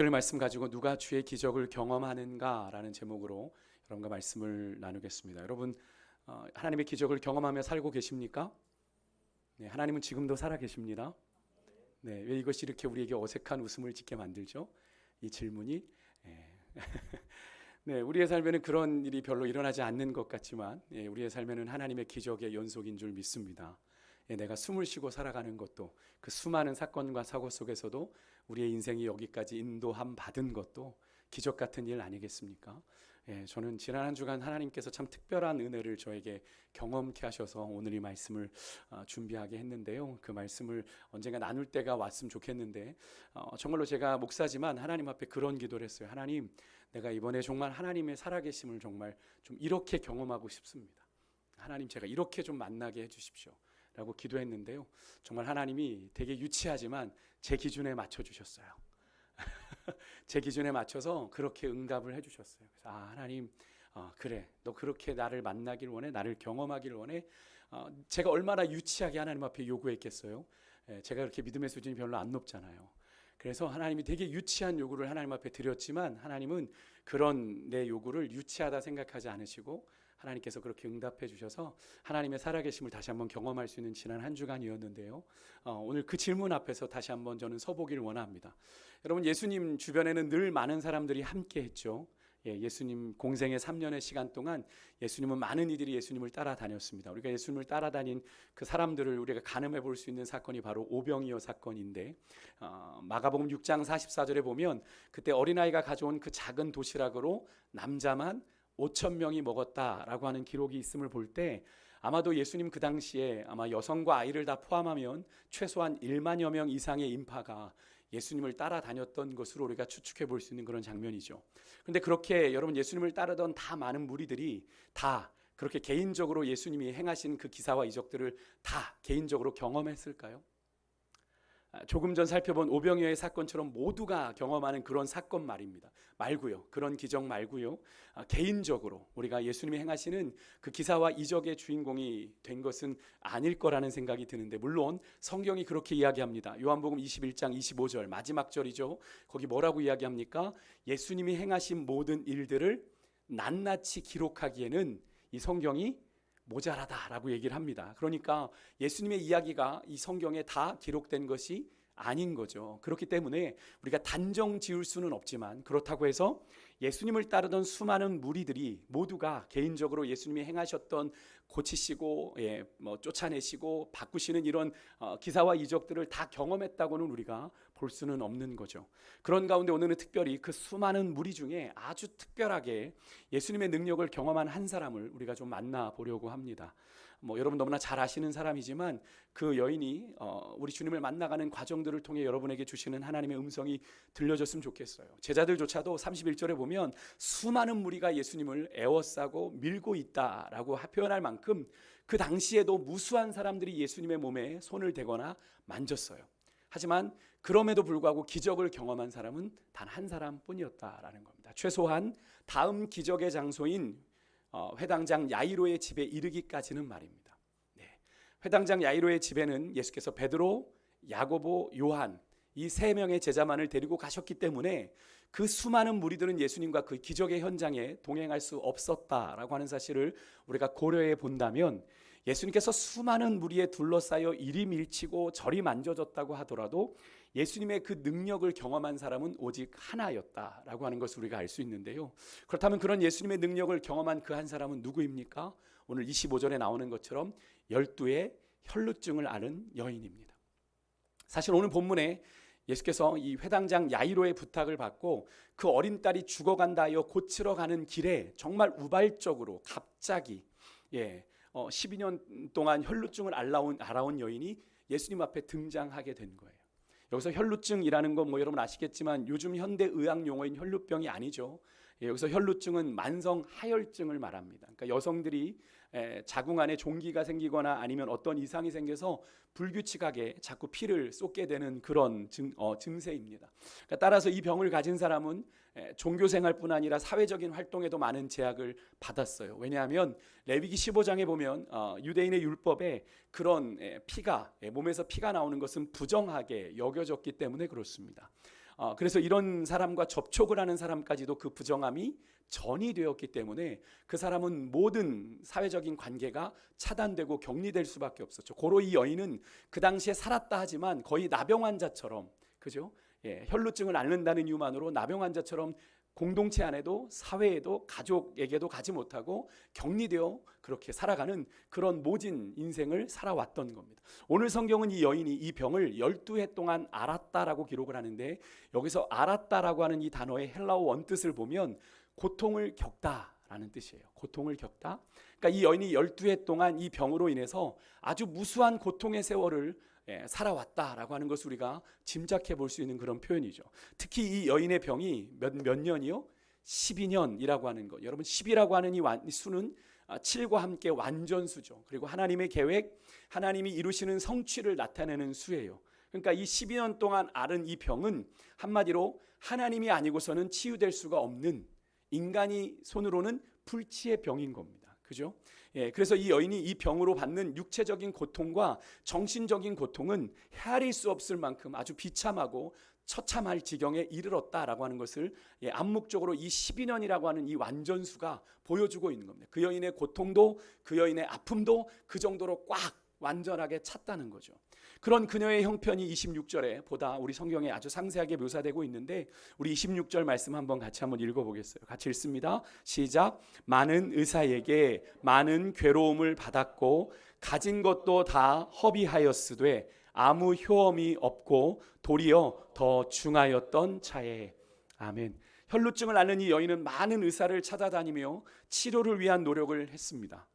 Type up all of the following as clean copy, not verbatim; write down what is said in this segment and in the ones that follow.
오늘 말씀 가지고 누가 주의 기적을 경험하는가라는 제목으로 여러분과 말씀을 나누겠습니다. 여러분, 하나님의 기적을 경험하며 살고 계십니까? 네, 하나님은 지금도 살아 계십니다. 네, 왜 이것이 이렇게 우리에게 어색한 웃음을 짓게 만들죠? 이 질문이. 네, 우리의 삶에는 그런 일이 별로 일어나지 않는 것 같지만, 우리의 삶에는 하나님의 기적의 연속인 줄 믿습니다. 내가 숨을 쉬고 살아가는 것도, 그 수많은 사건과 사고 속에서도 우리의 인생이 여기까지 인도함 받은 것도 기적 같은 일 아니겠습니까? 저는 지난 한 주간 하나님께서 참 특별한 은혜를 저에게 경험케 하셔서 오늘 이 말씀을 준비하게 했는데요. 그 말씀을 언젠가 나눌 때가 왔으면 좋겠는데, 정말로 제가 목사지만 하나님 앞에 그런 기도를 했어요. 하나님, 내가 이번에 정말 하나님의 살아계심을 정말 좀 이렇게 경험하고 싶습니다. 하나님, 제가 이렇게 좀 만나게 해주십시오 라고 기도했는데요, 정말 하나님이 되게 유치하지만 제 기준에 맞춰주셨어요. 제 기준에 맞춰서 그렇게 응답을 해주셨어요. 그래서 하나님, 그래, 너 그렇게 나를 만나길 원해, 나를 경험하길 원해. 제가 얼마나 유치하게 하나님 앞에 요구했겠어요. 제가 그렇게 믿음의 수준이 별로 안 높잖아요. 그래서 하나님이 되게 유치한 요구를 하나님 앞에 드렸지만, 하나님은 그런 내 요구를 유치하다 생각하지 않으시고 하나님께서 그렇게 응답해 주셔서 하나님의 살아계심을 다시 한번 경험할 수 있는 지난 한 주간이었는데요. 오늘 그 질문 앞에서 다시 한번 저는 서보길 원합니다. 여러분, 예수님 주변에는 늘 많은 사람들이 함께 했죠. 예수님 공생의 3년의 시간 동안 예수님은 많은 이들이 예수님을 따라다녔습니다. 우리가 예수님을 따라다닌 그 사람들을 우리가 가늠해 볼 수 있는 사건이 바로 오병이어 사건인데, 마가복음 6장 44절에 보면 그때 어린아이가 가져온 그 작은 도시락으로 남자만 5천 명이 먹었다라고 하는 기록이 있음을 볼 때, 아마도 예수님 그 당시에 아마 여성과 아이를 다 포함하면 최소한 1만여 명 이상의 인파가 예수님을 따라다녔던 것으로 우리가 추측해 볼 수 있는 그런 장면이죠. 그런데 그렇게 여러분, 예수님을 따르던 다 많은 무리들이 다 그렇게 개인적으로 예수님이 행하신 그 기사와 이적들을 다 개인적으로 경험했을까요? 조금 전 살펴본 오병이어의 사건처럼 모두가 경험하는 그런 사건 말고요. 그런 기적 말고요. 개인적으로 우리가 예수님이 행하시는 그 기사와 이적의 주인공이 된 것은 아닐 거라는 생각이 드는데, 물론 성경이 그렇게 이야기합니다. 요한복음 21장 25절 마지막 절이죠. 거기 뭐라고 이야기합니까? 예수님이 행하신 모든 일들을 낱낱이 기록하기에는 이 성경이 모자라다라고 얘기를 합니다. 그러니까 예수님의 이야기가 이 성경에 다 기록된 것이 아닌 거죠. 그렇기 때문에 우리가 단정 지을 수는 없지만, 그렇다고 해서 예수님을 따르던 수많은 무리들이 모두가 개인적으로 예수님이 행하셨던 고치시고 쫓아내시고 바꾸시는 이런 기사와 이적들을 다 경험했다고는 우리가 볼 수는 없는 거죠. 그런 가운데 오늘은 특별히 그 수많은 무리 중에 아주 특별하게 예수님의 능력을 경험한 한 사람을 우리가 좀 만나보려고 합니다. 여러분 너무나 잘 아시는 사람이지만 그 여인이 우리 주님을 만나가는 과정들을 통해 여러분에게 주시는 하나님의 음성이 들려줬으면 좋겠어요. 제자들조차도 31절에 보면 수많은 무리가 예수님을 에워싸고 밀고 있다라고 표현할 만큼 그 당시에도 무수한 사람들이 예수님의 몸에 손을 대거나 만졌어요. 하지만 그럼에도 불구하고 기적을 경험한 사람은 단 한 사람뿐이었다라는 겁니다. 최소한 다음 기적의 장소인 회당장 야이로의 집에 이르기까지는 말입니다. 회당장 야이로의 집에는 예수께서 베드로, 야고보, 요한 이 세 명의 제자만을 데리고 가셨기 때문에 그 수많은 무리들은 예수님과 그 기적의 현장에 동행할 수 없었다라고 하는 사실을 우리가 고려해 본다면, 예수님께서 수많은 무리에 둘러싸여 이리 밀치고 저리 만져졌다고 하더라도 예수님의 그 능력을 경험한 사람은 오직 하나였다라고 하는 것을 우리가 알 수 있는데요. 그렇다면 그런 예수님의 능력을 경험한 그 한 사람은 누구입니까? 오늘 25절에 나오는 것처럼 12의 혈루증을 앓은 여인입니다. 사실 오늘 본문에 예수께서 이 회당장 야이로의 부탁을 받고 그 어린 딸이 죽어간다 하여 고치러 가는 길에 정말 우발적으로 갑자기 12년 동안 혈루증을 앓아온 여인이 예수님 앞에 등장하게 된 거예요. 여기서 혈루증이라는 건 여러분 아시겠지만 요즘 현대 의학 용어인 혈루병이 아니죠. 여기서 혈루증은 만성 하혈증을 말합니다. 그러니까 여성들이 자궁 안에 종기가 생기거나 아니면 어떤 이상이 생겨서 불규칙하게 자꾸 피를 쏟게 되는 그런 증세입니다. 그러니까 따라서 이 병을 가진 사람은 종교생활뿐 아니라 사회적인 활동에도 많은 제약을 받았어요. 왜냐하면 레위기 15장에 보면 유대인의 율법에 그런 피가 몸에서 피가 나오는 것은 부정하게 여겨졌기 때문에 그렇습니다. 그래서 이런 사람과 접촉을 하는 사람까지도 그 부정함이 전이 되었기 때문에 그 사람은 모든 사회적인 관계가 차단되고 격리될 수밖에 없었죠. 고로 이 여인은 그 당시에 살았다 하지만 거의 나병 환자처럼, 그죠? 혈루증을 앓는다는 이유만으로 나병 환자처럼 공동체 안에도 사회에도 가족에게도 가지 못하고 격리되어 그렇게 살아가는 그런 모진 인생을 살아왔던 겁니다. 오늘 성경은 이 여인이 이 병을 12해 동안 앓았다라고 기록을 하는데, 여기서 앓았다라고 하는 이 단어의 헬라어 원뜻을 보면 고통을 겪다라는 뜻이에요. 고통을 겪다. 그러니까 이 여인이 12해 동안 이 병으로 인해서 아주 무수한 고통의 세월을 살아왔다라고 하는 것을 우리가 짐작해 볼 수 있는 그런 표현이죠. 특히 이 여인의 병이 몇 년이요? 12년이라고 하는 것. 여러분 10이라고 하는 이 수는 7과 함께 완전수죠. 그리고 하나님의 계획, 하나님이 이루시는 성취를 나타내는 수예요. 그러니까 이 12년 동안 앓은 이 병은 한마디로 하나님이 아니고서는 치유될 수가 없는, 인간이 손으로는 불치의 병인 겁니다. 그죠? 그래서 이 여인이 이 병으로 받는 육체적인 고통과 정신적인 고통은 헤아릴 수 없을 만큼 아주 비참하고 처참할 지경에 이르렀다라고 하는 것을 암묵적으로 이 12년이라고 하는 이 완전수가 보여주고 있는 겁니다. 그 여인의 고통도 그 여인의 아픔도 그 정도로 꽉 완전하게 찼다는 거죠. 그런 그녀의 형편이 26절에 보다 우리 성경에 아주 상세하게 묘사되고 있는데, 우리 26절 말씀 같이 한번 읽어보겠어요. 같이 읽습니다. 시작. 많은 의사에게 많은 괴로움을 받았고 가진 것도 다 허비하였으되 아무 효험이 없고 도리어 더 중하였던 차에. 아멘. 혈루증을 앓는 이 여인은 많은 의사를 찾아다니며 치료를 위한 노력을 했습니다.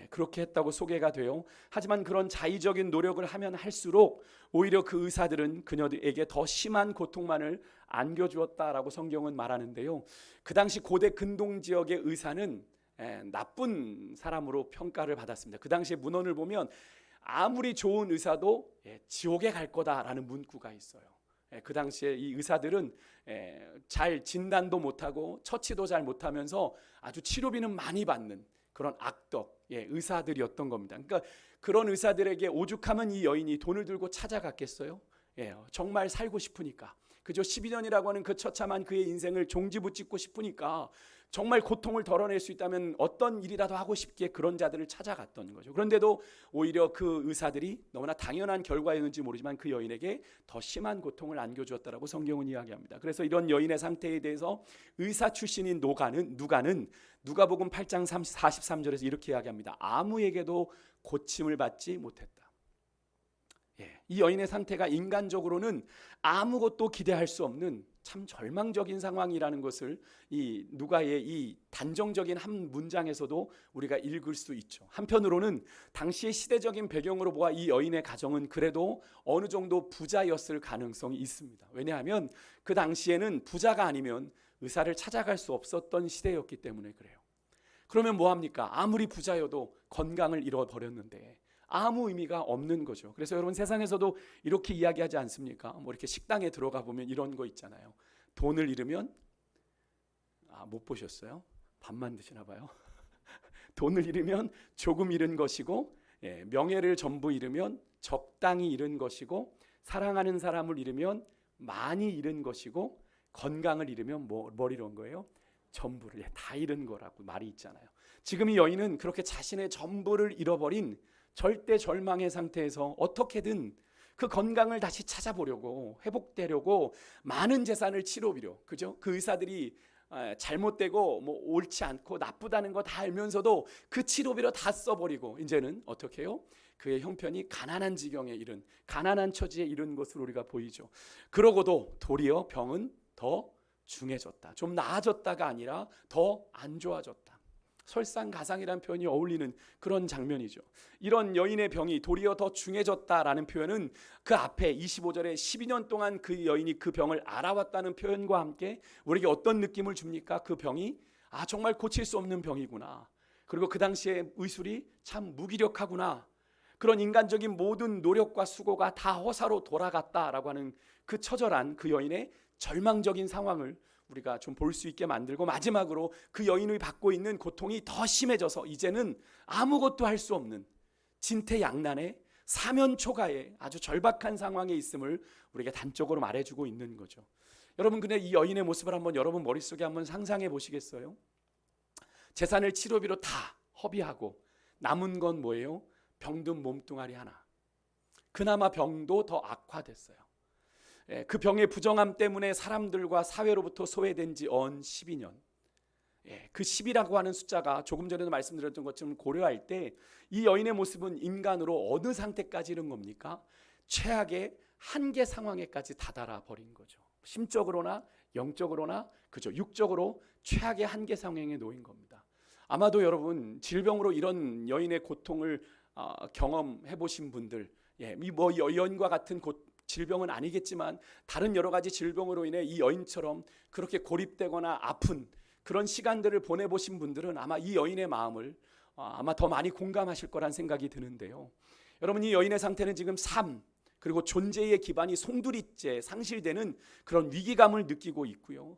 그렇게 했다고 소개가 돼요. 하지만 그런 자의적인 노력을 하면 할수록 오히려 그 의사들은 그녀에게 더 심한 고통만을 안겨주었다라고 성경은 말하는데요. 그 당시 고대 근동 지역의 의사는 나쁜 사람으로 평가를 받았습니다. 그 당시에 문헌을 보면 아무리 좋은 의사도 지옥에 갈 거다라는 문구가 있어요. 그 당시에 이 의사들은 잘 진단도 못하고 처치도 잘 못하면서 아주 치료비는 많이 받는 그런 악덕 의사들이었던 겁니다. 그러니까 그런 의사들에게 오죽하면 이 여인이 돈을 들고 찾아갔겠어요? 정말 살고 싶으니까. 그저 12년이라고 하는 그 처참한 그의 인생을 종지부짓고 싶으니까, 정말 고통을 덜어낼 수 있다면 어떤 일이라도 하고 싶기에 그런 자들을 찾아갔던 거죠. 그런데도 오히려 그 의사들이 너무나 당연한 결과였는지 모르지만 그 여인에게 더 심한 고통을 안겨주었다라고 성경은 이야기합니다. 그래서 이런 여인의 상태에 대해서 의사 출신인 누가는 누가복음 8장 43절에서 이렇게 이야기합니다. 아무에게도 고침을 받지 못했다. 이 여인의 상태가 인간적으로는 아무것도 기대할 수 없는 참 절망적인 상황이라는 것을 이 누가의 이 단정적인 한 문장에서도 우리가 읽을 수 있죠. 한편으로는 당시의 시대적인 배경으로 보아 이 여인의 가정은 그래도 어느 정도 부자였을 가능성이 있습니다. 왜냐하면 그 당시에는 부자가 아니면 의사를 찾아갈 수 없었던 시대였기 때문에 그래요. 그러면 뭐합니까? 아무리 부자여도 건강을 잃어버렸는데 아무 의미가 없는 거죠. 그래서 여러분 세상에서도 이렇게 이야기하지 않습니까? 뭐 이렇게 식당에 들어가 보면 이런 거 있잖아요. 돈을 잃으면 못 보셨어요? 밥만 드시나 봐요. 돈을 잃으면 조금 잃은 것이고, 명예를 전부 잃으면 적당히 잃은 것이고, 사랑하는 사람을 잃으면 많이 잃은 것이고, 건강을 잃으면 뭘 잃은 거예요? 전부를 다 잃은 거라고 말이 있잖아요. 지금 이 여인은 그렇게 자신의 전부를 잃어버린 절대 절망의 상태에서 어떻게든 그 건강을 다시 찾아보려고, 회복되려고 많은 재산을 치러비려, 그죠? 그 의사들이 잘못되고 뭐 옳지 않고 나쁘다는 거 다 알면서도 그 치료비로 다 써버리고 이제는 어떻게 해요? 그의 형편이 가난한 지경에 이른, 가난한 처지에 이른 것으로 우리가 보이죠. 그러고도 도리어 병은 더 중해졌다. 좀 나아졌다가 아니라 더 안 좋아졌다. 설상가상이라는 표현이 어울리는 그런 장면이죠. 이런 여인의 병이 도리어 더 중해졌다라는 표현은 그 앞에 25절에 12년 동안 그 여인이 그 병을 알아왔다는 표현과 함께 우리에게 어떤 느낌을 줍니까? 그 병이 정말 고칠 수 없는 병이구나. 그리고 그 당시에 의술이 참 무기력하구나. 그런 인간적인 모든 노력과 수고가 다 허사로 돌아갔다라고 하는 그 처절한 그 여인의 절망적인 상황을 우리가 좀 볼 수 있게 만들고, 마지막으로 그 여인이 받고 있는 고통이 더 심해져서 이제는 아무것도 할 수 없는 진퇴양난의 사면초가의 아주 절박한 상황에 있음을 우리에게 단적으로 말해주고 있는 거죠. 여러분 근데 이 여인의 모습을 한번 여러분 머릿속에 한번 상상해 보시겠어요? 재산을 치료비로 다 허비하고 남은 건 뭐예요? 병든 몸뚱아리 하나. 그나마 병도 더 악화됐어요. 그 병의 부정함 때문에 사람들과 사회로부터 소외된 지 언 12년. 그 10이라고 하는 숫자가 조금 전에도 말씀드렸던 것처럼 고려할 때 이 여인의 모습은 인간으로 어느 상태까지 이른 겁니까? 최악의 한계 상황에까지 다다라 버린 거죠. 심적으로나 영적으로나 그죠, 육적으로 최악의 한계 상황에 놓인 겁니다. 아마도 여러분 질병으로 이런 여인의 고통을 경험해 보신 분들, 뭐 여인과 같은 질병은 아니겠지만 다른 여러 가지 질병으로 인해 이 여인처럼 그렇게 고립되거나 아픈 그런 시간들을 보내보신 분들은 아마 이 여인의 마음을 아마 더 많이 공감하실 거란 생각이 드는데요. 여러분 이 여인의 상태는 지금 삶 그리고 존재의 기반이 송두리째 상실되는 그런 위기감을 느끼고 있고요.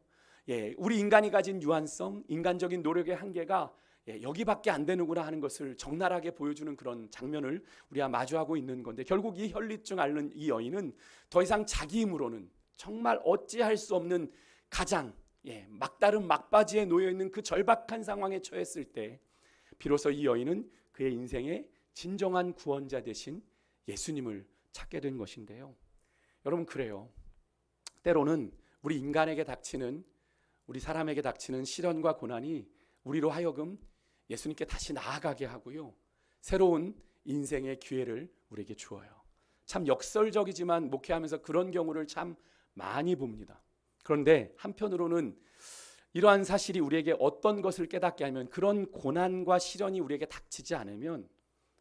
우리 인간이 가진 유한성, 인간적인 노력의 한계가 여기밖에 안 되는구나 하는 것을 적나라하게 보여주는 그런 장면을 우리가 마주하고 있는 건데, 결국 이 혈류증 앓는 이 여인은 더 이상 자기 힘으로는 정말 어찌할 수 없는 가장 막다른 막바지에 놓여 있는 그 절박한 상황에 처했을 때 비로소 이 여인은 그의 인생의 진정한 구원자 되신 예수님을 찾게 된 것인데요. 여러분 그래요. 때로는 우리 인간에게 닥치는, 우리 사람에게 닥치는 시련과 고난이 우리로 하여금 예수님께 다시 나아가게 하고요, 새로운 인생의 기회를 우리에게 주어요. 참 역설적이지만 목회하면서 그런 경우를 참 많이 봅니다. 그런데 한편으로는 이러한 사실이 우리에게 어떤 것을 깨닫게 하면, 그런 고난과 시련이 우리에게 닥치지 않으면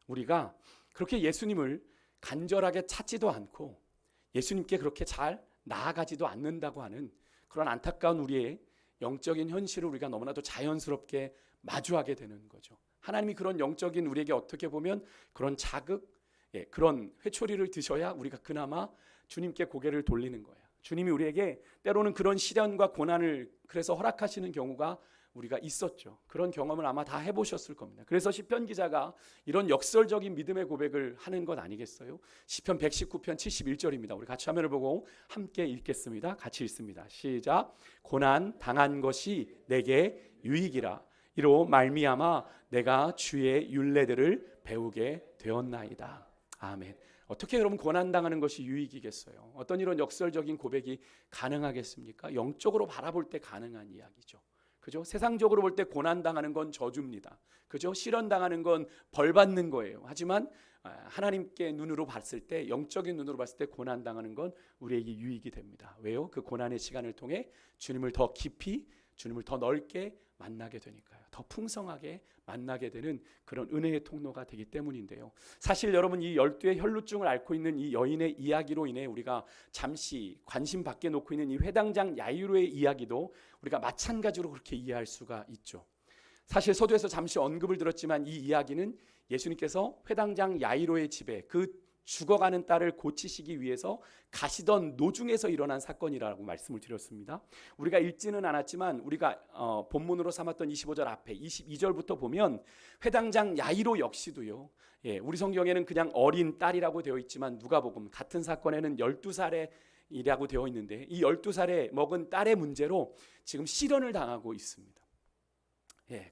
우리가 그렇게 예수님을 간절하게 찾지도 않고 예수님께 그렇게 잘 나아가지도 않는다고 하는 그런 안타까운 우리의 영적인 현실을 우리가 너무나도 자연스럽게 마주하게 되는 거죠. 하나님이 그런 영적인 우리에게 어떻게 보면 그런 자극, 그런 회초리를 드셔야 우리가 그나마 주님께 고개를 돌리는 거예요. 주님이 우리에게 때로는 그런 시련과 고난을 그래서 허락하시는 경우가 우리가 있었죠. 그런 경험을 아마 다 해보셨을 겁니다. 그래서 시편 기자가 이런 역설적인 믿음의 고백을 하는 것 아니겠어요? 시편 119편 71절입니다. 우리 같이 화면을 보고 함께 읽겠습니다. 같이 읽습니다. 시작. 고난 당한 것이 내게 유익이라. 이로 말미암아 내가 주의 율례들을 배우게 되었나이다. 아멘. 어떻게 여러분 고난당하는 것이 유익이겠어요? 어떤 이런 역설적인 고백이 가능하겠습니까? 영적으로 바라볼 때 가능한 이야기죠. 그죠? 세상적으로 볼 때 고난당하는 건 저주입니다. 그죠? 시련당하는 건 벌 받는 거예요. 하지만 하나님께 눈으로 봤을 때, 영적인 눈으로 봤을 때 고난당하는 건 우리에게 유익이 됩니다. 왜요? 그 고난의 시간을 통해 주님을 더 깊이, 주님을 더 넓게 만나게 되니까요. 더 풍성하게 만나게 되는 그런 은혜의 통로가 되기 때문인데요. 사실 여러분 이 12의 혈루증을 앓고 있는 이 여인의 이야기로 인해 우리가 잠시 관심 밖에 놓고 있는 이 회당장 야이로의 이야기도 우리가 마찬가지로 그렇게 이해할 수가 있죠. 사실 서두에서 잠시 언급을 들었지만 이 이야기는 예수님께서 회당장 야이로의 집에 그 죽어가는 딸을 고치시기 위해서 가시던 도중에서 일어난 사건이라고 말씀을 드렸습니다. 우리가 읽지는 않았지만 우리가 본문으로 삼았던 25절 앞에 22절부터 보면 회당장 야이로 역시도요, 우리 성경에는 그냥 어린 딸이라고 되어 있지만 누가복음 같은 사건에는 12살이라고 되어 있는데 이 12살에 먹은 딸의 문제로 지금 시련을 당하고 있습니다.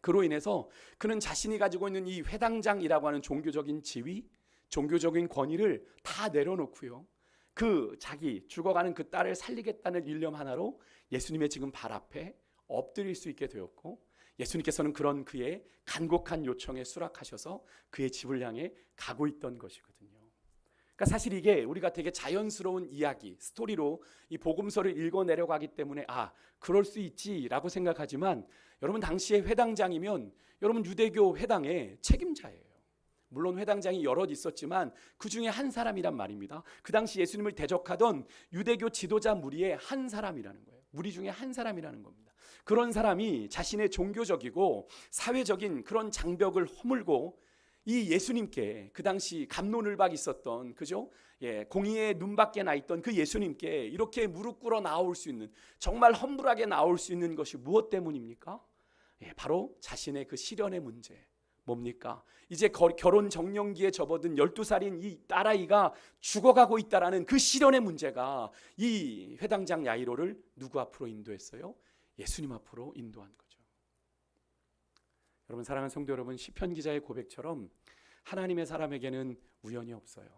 그로 인해서 그는 자신이 가지고 있는 이 회당장이라고 하는 종교적인 지위, 종교적인 권위를 다 내려놓고요, 그 자기 죽어가는 그 딸을 살리겠다는 일념 하나로 예수님의 지금 발 앞에 엎드릴 수 있게 되었고, 예수님께서는 그런 그의 간곡한 요청에 수락하셔서 그의 집을 향해 가고 있던 것이거든요. 그러니까 사실 이게 우리가 되게 자연스러운 이야기, 스토리로 이 복음서를 읽어 내려가기 때문에 그럴 수 있지라고 생각하지만, 여러분 당시에 회당장이면 여러분 유대교 회당의 책임자예요. 물론 회당장이 여럿 있었지만 그 중에 한 사람이란 말입니다. 그 당시 예수님을 대적하던 유대교 지도자 무리의 한 사람이라는 거예요. 무리 중에 한 사람이라는 겁니다. 그런 사람이 자신의 종교적이고 사회적인 그런 장벽을 허물고 이 예수님께, 그 당시 갑론을박 있었던, 그죠? 공의의 눈밖에 나 있던 그 예수님께 이렇게 무릎 꿇어 나올 수 있는, 정말 험불하게 나올 수 있는 것이 무엇 때문입니까? 바로 자신의 그 시련의 문제, 뭡니까? 이제 결혼 정년기에 접어든 12살인 이 딸아이가 죽어가고 있다라는 그 시련의 문제가 이 회당장 야이로를 누구 앞으로 인도했어요? 예수님 앞으로 인도한 거죠. 여러분, 사랑하는 성도 여러분, 시편 기자의 고백처럼 하나님의 사람에게는 우연이 없어요.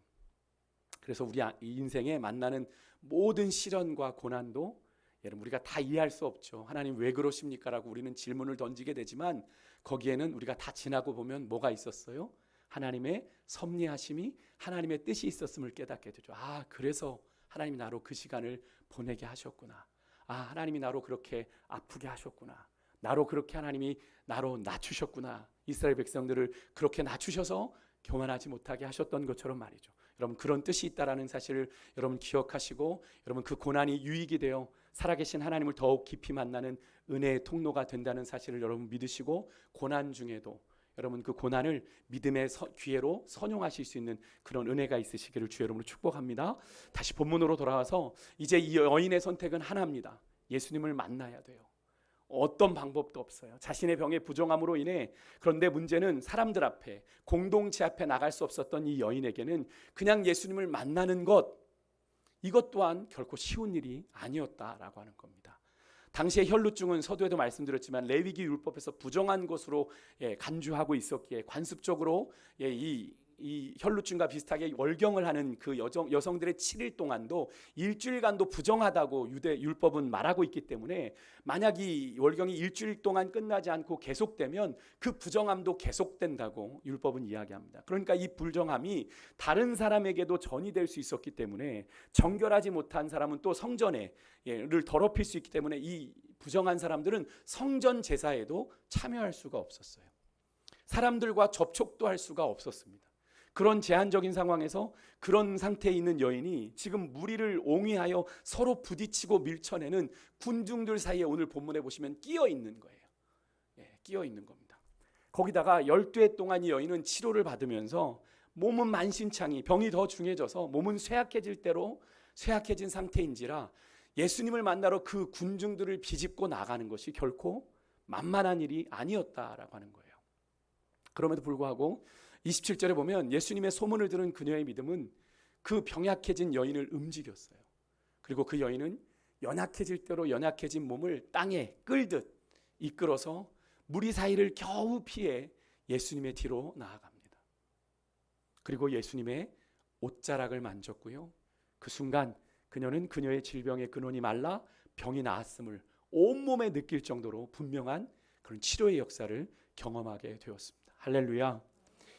그래서 우리 인생에 만나는 모든 시련과 고난도 여러분, 우리가 다 이해할 수 없죠. 하나님 왜 그러십니까? 라고 우리는 질문을 던지게 되지만 거기에는 우리가 다 지나고 보면 뭐가 있었어요? 하나님의 섭리하심이, 하나님의 뜻이 있었음을 깨닫게 되죠. 아, 그래서 하나님이 나로 그 시간을 보내게 하셨구나. 아, 하나님이 나로 그렇게 아프게 하셨구나. 나로 그렇게 하나님이 나로 낮추셨구나. 이스라엘 백성들을 그렇게 낮추셔서 교만하지 못하게 하셨던 것처럼 말이죠. 여러분, 그런 뜻이 있다라는 사실을 여러분 기억하시고, 여러분 그 고난이 유익이 되어 살아계신 하나님을 더욱 깊이 만나는 은혜의 통로가 된다는 사실을 여러분 믿으시고, 고난 중에도 여러분 그 고난을 믿음의 기회로 선용하실 수 있는 그런 은혜가 있으시기를 주 여러분으로 축복합니다. 다시 본문으로 돌아와서 이제 이 여인의 선택은 하나입니다. 예수님을 만나야 돼요. 어떤 방법도 없어요. 자신의 병의 부정함으로 인해. 그런데 문제는 사람들 앞에, 공동체 앞에 나갈 수 없었던 이 여인에게는 그냥 예수님을 만나는 것, 이것 또한 결코 쉬운 일이 아니었다라고 하는 겁니다. 당시의 혈루증은 서두에도 말씀드렸지만 레위기 율법에서 부정한 것으로 간주하고 있었기에 관습적으로 이 혈루증과 비슷하게 월경을 하는 그 여성들의 7일 동안도 일주일간도 부정하다고 유대 율법은 말하고 있기 때문에 만약 이 월경이 일주일 동안 끝나지 않고 계속되면 그 부정함도 계속된다고 율법은 이야기합니다. 그러니까 이 불정함이 다른 사람에게도 전이 될 수 있었기 때문에 정결하지 못한 사람은 또 성전을 더럽힐 수 있기 때문에 이 부정한 사람들은 성전 제사에도 참여할 수가 없었어요. 사람들과 접촉도 할 수가 없었습니다. 그런 제한적인 상황에서 그런 상태에 있는 여인이 지금 무리를 옹위하여 서로 부딪히고 밀쳐내는 군중들 사이에 오늘 본문에 보시면 끼어 있는 거예요. 끼어 있는 겁니다. 거기다가 12해 동안 이 여인은 치료를 받으면서 몸은 만신창이, 병이 더 중해져서 몸은 쇠약해질 대로 쇠약해진 상태인지라 예수님을 만나러 그 군중들을 비집고 나가는 것이 결코 만만한 일이 아니었다라고 하는 거예요. 그럼에도 불구하고 27절에 보면 예수님의 소문을 들은 그녀의 믿음은 그 병약해진 여인을 움직였어요. 그리고 그 여인은 연약해질 대로 연약해진 몸을 땅에 끌듯 이끌어서 무리 사이를 겨우 피해 예수님의 뒤로 나아갑니다. 그리고 예수님의 옷자락을 만졌고요. 그 순간 그녀는 그녀의 질병의 근원이 말라 병이 나았음을 온몸에 느낄 정도로 분명한 그런 치료의 역사를 경험하게 되었습니다. 할렐루야.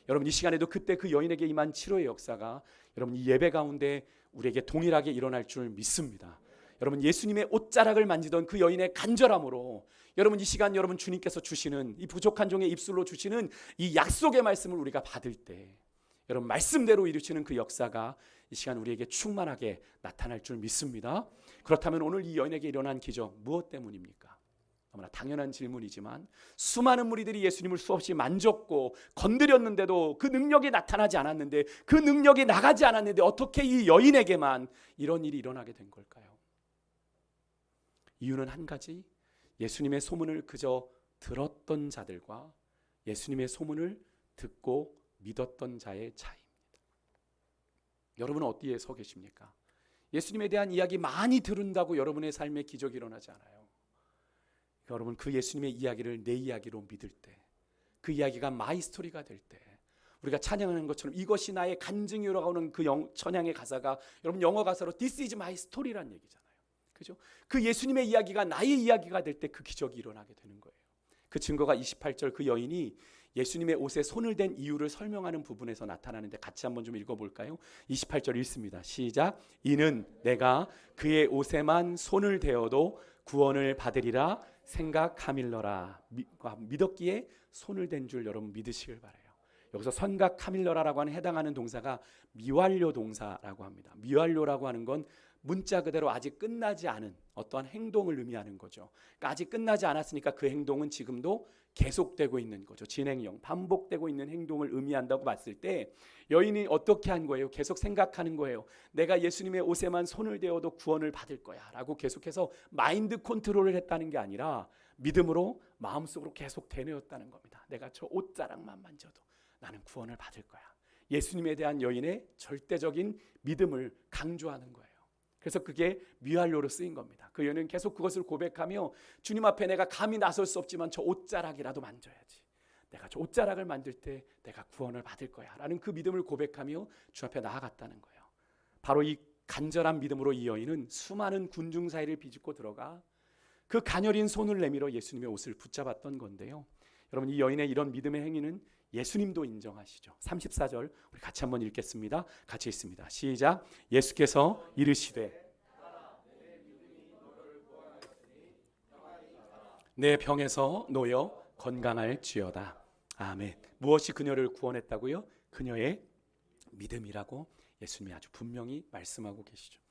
여러분, 이 시간에도 그때 그 여인에게 임한 치료의 역사가 여러분 이 예배 가운데 우리에게 동일하게 일어날 줄 믿습니다. 여러분, 예수님의 옷자락을 만지던 그 여인의 간절함으로 여러분 이 시간 여러분 주님께서 주시는 이 부족한 종의 입술로 주시는 이 약속의 말씀을 우리가 받을 때 여러분 말씀대로 이루시는 그 역사가 이 시간 우리에게 충만하게 나타날 줄 믿습니다. 그렇다면 오늘 이 여인에게 일어난 기적 무엇 때문입니까? 너무나 당연한 질문이지만 수많은 무리들이 예수님을 수없이 만졌고 건드렸는데도 그 능력이 나타나지 않았는데, 그 능력이 나가지 않았는데 어떻게 이 여인에게만 이런 일이 일어나게 된 걸까요? 이유는 한 가지, 예수님의 소문을 그저 들었던 자들과 예수님의 소문을 듣고 믿었던 자의 차이입니다. 여러분은 어디에 서 계십니까? 예수님에 대한 이야기 많이 들은다고 여러분의 삶에 기적이 일어나지 않아요. 여러분, 그 예수님의 이야기를 내 이야기로 믿을 때, 그 이야기가 마이 스토리가 될 때, 우리가 찬양하는 것처럼 이것이 나의 간증이라고 하는 그 찬양의 가사가 여러분 영어 가사로 This is my story란 얘기잖아요. 그죠? 그 예수님의 이야기가 나의 이야기가 될 때 그 기적이 일어나게 되는 거예요. 그 증거가 28절 그 여인이 예수님의 옷에 손을 댄 이유를 설명하는 부분에서 나타나는데 같이 한번 좀 읽어볼까요? 28절 읽습니다. 시작. 이는 내가 그의 옷에만 손을 대어도 구원을 받으리라 생각하밀러라. 믿었기에 손을 댄 줄 여러분 믿으시길 바라요. 여기서 생각하밀러라라고 하는 해당하는 동사가 미완료 동사라고 합니다. 미완료라고 하는 건 문자 그대로 아직 끝나지 않은 어떠한 행동을 의미하는 거죠. 그러니까 아직 끝나지 않았으니까 그 행동은 지금도 계속되고 있는 거죠. 진행형, 반복되고 있는 행동을 의미한다고 봤을 때 여인이 어떻게 한 거예요? 계속 생각하는 거예요. 내가 예수님의 옷에만 손을 대어도 구원을 받을 거야 라고 계속해서 마인드 컨트롤을 했다는 게 아니라 믿음으로 마음속으로 계속 되뇌었다는 겁니다. 내가 저 옷자락만 만져도 나는 구원을 받을 거야. 예수님에 대한 여인의 절대적인 믿음을 강조하는 거예요. 그래서 그게 미활로로 쓰인 겁니다. 그 여인은 계속 그것을 고백하며 주님 앞에 내가 감히 나설 수 없지만 저 옷자락이라도 만져야지. 내가 저 옷자락을 만질 때 내가 구원을 받을 거야 라는 그 믿음을 고백하며 주 앞에 나아갔다는 거예요. 바로 이 간절한 믿음으로 이 여인은 수많은 군중 사이를 비집고 들어가 그 가녀린 손을 내밀어 예수님의 옷을 붙잡았던 건데요. 여러분, 이 여인의 이런 믿음의 행위는 예수님도 인정하시죠. 34절 우리 같이 한번 읽겠습니다. 같이 읽습니다. 시작. 예수께서 이르시되 내 병에서 놓여 건강할지어다. 아멘. 무엇이 그녀를 구원했다고요? 그녀의 믿음이라고 예수님이 아주 분명히 말씀하고 계시죠.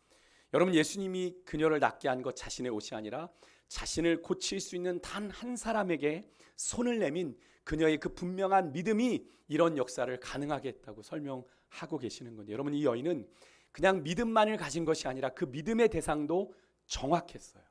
여러분, 예수님이 그녀를 낫게 한 것 자신의 옷이 아니라 자신을 고칠 수 있는 단 한 사람에게 손을 내민 그녀의 그 분명한 믿음이 이런 역사를 가능하게 했다고 설명하고 계시는 건데, 여러분, 이 여인은 그냥 믿음만을 가진 것이 아니라 그 믿음의 대상도 정확했어요.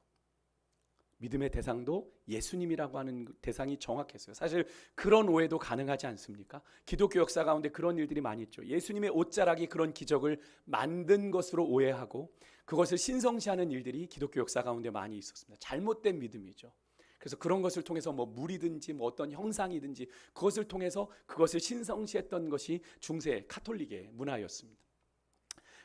믿음의 대상도 예수님이라고 하는 대상이 정확했어요. 사실 그런 오해도 가능하지 않습니까? 기독교 역사 가운데 그런 일들이 많이 있죠. 예수님의 옷자락이 그런 기적을 만든 것으로 오해하고 그것을 신성시하는 일들이 기독교 역사 가운데 많이 있었습니다. 잘못된 믿음이죠. 그래서 그런 것을 통해서 뭐 물이든지 뭐 어떤 형상이든지 그것을 통해서 그것을 신성시했던 것이 중세 카톨릭의 문화였습니다.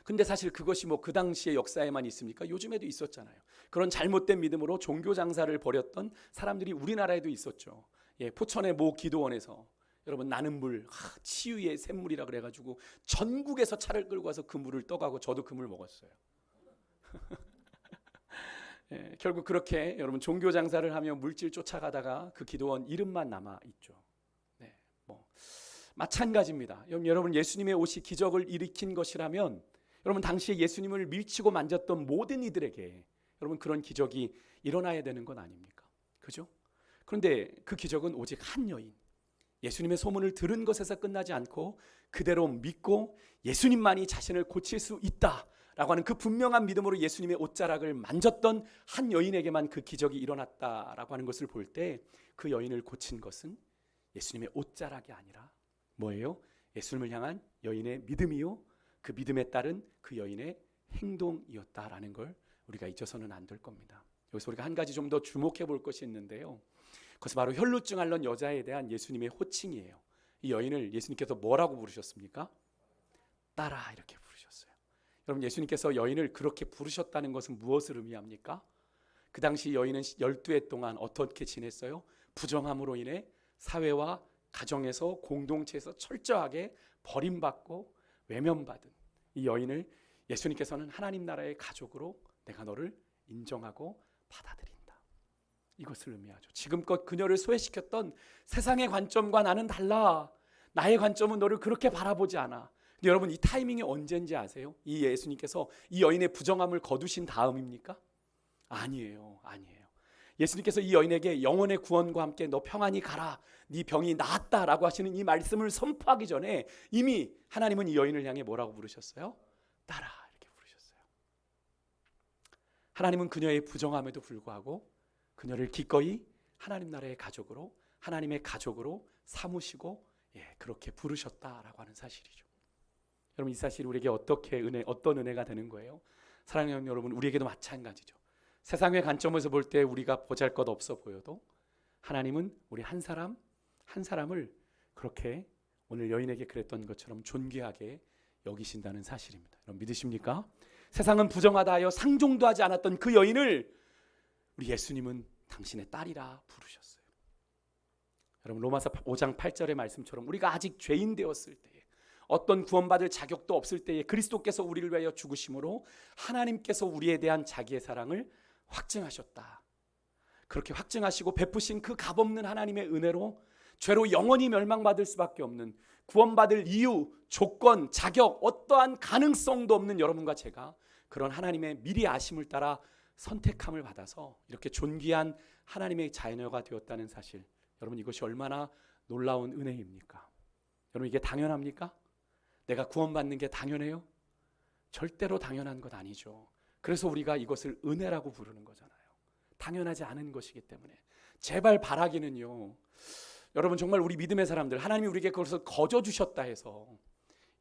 근데 사실 그것이 뭐 그 당시의 역사에만 있습니까? 요즘에도 있었잖아요. 그런 잘못된 믿음으로 종교 장사를 벌였던 사람들이 우리나라에도 있었죠. 예, 포천의 모 기도원에서 여러분, 나는 물, 치유의 샘물이라 그래가지고 전국에서 차를 끌고 와서 그 물을 떠가고 저도 그 물 먹었어요. 예, 결국 그렇게 여러분 종교 장사를 하며 물질 쫓아가다가 그 기도원 이름만 남아 있죠. 네, 뭐 마찬가지입니다. 여러분, 예수님의 옷이 기적을 일으킨 것이라면 여러분, 당시에 예수님을 밀치고 만졌던 모든 이들에게 여러분 그런 기적이 일어나야 되는 건 아닙니까? 그죠? 그런데 그 기적은 오직 한 여인, 예수님의 소문을 들은 것에서 끝나지 않고 그대로 믿고 예수님만이 자신을 고칠 수 있다라고 하는 그 분명한 믿음으로 예수님의 옷자락을 만졌던 한 여인에게만 그 기적이 일어났다라고 하는 것을 볼 때 그 여인을 고친 것은 예수님의 옷자락이 아니라 뭐예요? 예수님을 향한 여인의 믿음이요, 그 믿음에 따른 그 여인의 행동이었다라는 걸 우리가 잊어서는 안 될 겁니다. 여기서 우리가 한 가지 좀 더 주목해 볼 것이 있는데요. 그것이 바로 혈루증 앓는 여자에 대한 예수님의 호칭이에요. 이 여인을 예수님께서 뭐라고 부르셨습니까? 딸아, 이렇게 부르셨어요. 여러분, 예수님께서 여인을 그렇게 부르셨다는 것은 무엇을 의미합니까? 그 당시 여인은 12해 동안 어떻게 지냈어요? 부정함으로 인해 사회와 가정에서 공동체에서 철저하게 버림받고 외면받은 이 여인을 예수님께서는 하나님 나라의 가족으로 내가 너를 인정하고 받아들인다, 이것을 의미하죠. 지금껏 그녀를 소외시켰던 세상의 관점과 나는 달라. 나의 관점은 너를 그렇게 바라보지 않아. 근데 여러분, 이 타이밍이 언제인지 아세요? 이 예수님께서 이 여인의 부정함을 거두신 다음입니까? 아니에요. 예수님께서 이 여인에게 영혼의 구원과 함께 너 평안히 가라, 네 병이 나았다라고 하시는 이 말씀을 선포하기 전에 이미 하나님은 이 여인을 향해 뭐라고 부르셨어요? 딸아, 이렇게 부르셨어요. 하나님은 그녀의 부정함에도 불구하고 그녀를 기꺼이 하나님 나라의 가족으로, 하나님의 가족으로 삼으시고 그렇게 부르셨다라고 하는 사실이죠. 여러분, 이 사실이 우리에게 어떤 은혜가 되는 거예요? 사랑하는 여러분, 우리에게도 마찬가지죠. 세상의 관점에서 볼 때 우리가 보잘것없어 보여도 하나님은 우리 한 사람을 그렇게 오늘 여인에게 그랬던 것처럼 존귀하게 여기신다는 사실입니다. 여러분, 믿으십니까? 세상은 부정하다 하여 상종도 하지 않았던 그 여인을 우리 예수님은 당신의 딸이라 부르셨어요. 여러분, 로마서 5장 8절의 말씀처럼 우리가 아직 죄인 되었을 때에, 어떤 구원받을 자격도 없을 때에 그리스도께서 우리를 위하여 죽으심으로 하나님께서 우리에 대한 자기의 사랑을 확증하셨다. 그렇게 확증하시고 베푸신 그 값없는 하나님의 은혜로 죄로 영원히 멸망받을 수밖에 없는, 구원받을 이유, 조건, 자격, 어떠한 가능성도 없는 여러분과 제가 그런 하나님의 미리 아심을 따라 선택함을 받아서 이렇게 존귀한 하나님의 자녀가 되었다는 사실, 여러분, 이것이 얼마나 놀라운 은혜입니까? 여러분, 이게 당연합니까? 내가 구원받는 게 당연해요? 절대로 당연한 것 아니죠. 그래서 우리가 이것을 은혜라고 부르는 거잖아요. 당연하지 않은 것이기 때문에 제발 바라기는요, 여러분 정말 우리 믿음의 사람들, 하나님이 우리에게 그것을 거저 주셨다 해서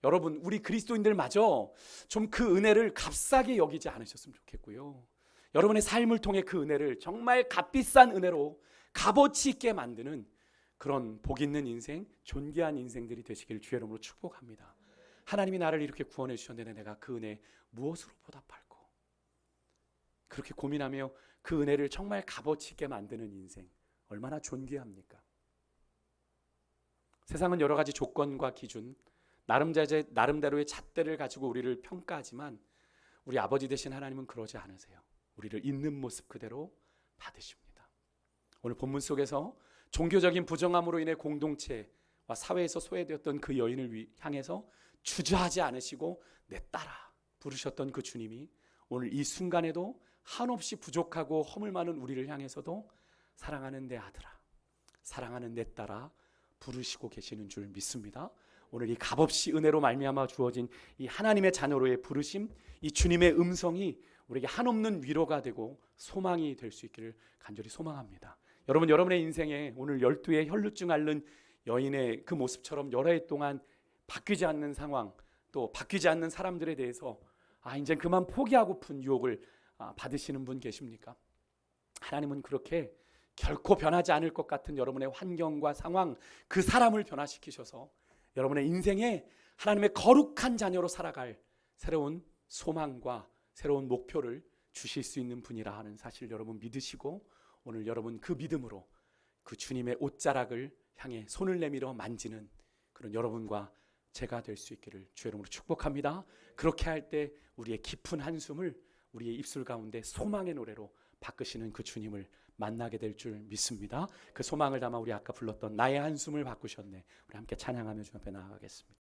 여러분 우리 그리스도인들마저 좀 그 은혜를 값싸게 여기지 않으셨으면 좋겠고요. 여러분의 삶을 통해 그 은혜를 정말 값비싼 은혜로 값어치 있게 만드는 그런 복 있는 인생, 존귀한 인생들이 되시기를 주의 이름으로 축복합니다. 하나님이 나를 이렇게 구원해 주셨는데 내가 그 은혜 무엇으로 보답할까? 그렇게 고민하며 그 은혜를 정말 값어치 있게 만드는 인생, 얼마나 존귀합니까? 세상은 여러 가지 조건과 기준, 나름대로의 잣대를 가지고 우리를 평가하지만 우리 아버지 되신 하나님은 그러지 않으세요. 우리를 있는 모습 그대로 받으십니다. 오늘 본문 속에서 종교적인 부정함으로 인해 공동체와 사회에서 소외되었던 그 여인을 향해서 주저하지 않으시고 내 딸아 부르셨던 그 주님이 오늘 이 순간에도 한없이 부족하고 허물 많은 우리를 향해서도 사랑하는 내 아들아, 사랑하는 내 딸아 부르시고 계시는 줄 믿습니다. 오늘 이 값없이 은혜로 말미암아 주어진 이 하나님의 자녀로의 부르심, 이 주님의 음성이 우리에게 한없는 위로가 되고 소망이 될 수 있기를 간절히 소망합니다. 여러분, 여러분의 인생에 오늘 12의 혈루증 앓는 여인의 그 모습처럼 여러 해 동안 바뀌지 않는 상황, 또 바뀌지 않는 사람들에 대해서 이제 그만 포기하고픈 유혹을 받으시는 분 계십니까? 하나님은 그렇게 결코 변하지 않을 것 같은 여러분의 환경과 상황, 그 사람을 변화시키셔서 여러분의 인생에 하나님의 거룩한 자녀로 살아갈 새로운 소망과 새로운 목표를 주실 수 있는 분이라 하는 사실 여러분 믿으시고 오늘 여러분 그 믿음으로 그 주님의 옷자락을 향해 손을 내밀어 만지는 그런 여러분과 제가 될 수 있기를 주의 이름으로 축복합니다. 그렇게 할 때 우리의 깊은 한숨을 우리의 입술 가운데 소망의 노래로 바꾸시는 그 주님을 만나게 될 줄 믿습니다. 그 소망을 담아 우리 아까 불렀던 나의 한숨을 바꾸셨네. 우리 함께 찬양하며 주 앞에 나아가겠습니다.